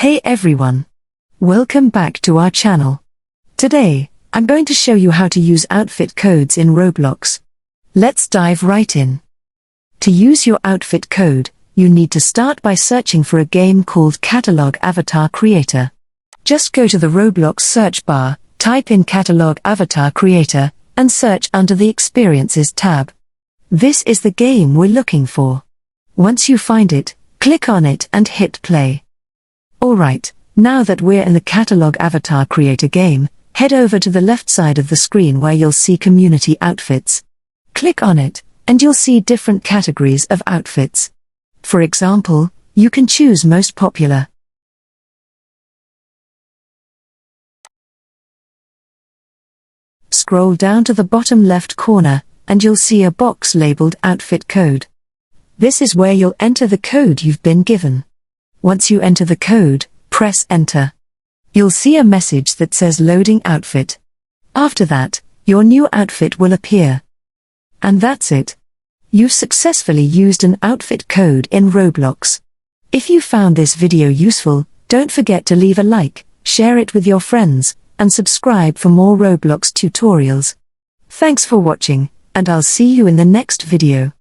Hey everyone! Welcome back to our channel. Today, I'm going to show you how to use outfit codes in Roblox. Let's dive right in. To use your outfit code, you need to start by searching for a game called Catalog Avatar Creator. Just go to the Roblox search bar, type in Catalog Avatar Creator, and search under the Experiences tab. This is the game we're looking for. Once you find it, click on it and hit play. Alright, now that we're in the Catalog Avatar Creator game, head over to the left side of the screen where you'll see Community Outfits. Click on it, and you'll see different categories of outfits. For example, you can choose Most Popular. Scroll down to the bottom left corner, and you'll see a box labeled Outfit Code. This is where you'll enter the code you've been given. Once you enter the code, press Enter. You'll see a message that says Loading Outfit. After that, your new outfit will appear. And that's it. You've successfully used an outfit code in Roblox. If you found this video useful, don't forget to leave a like, share it with your friends, and subscribe for more Roblox tutorials. Thanks for watching, and I'll see you in the next video.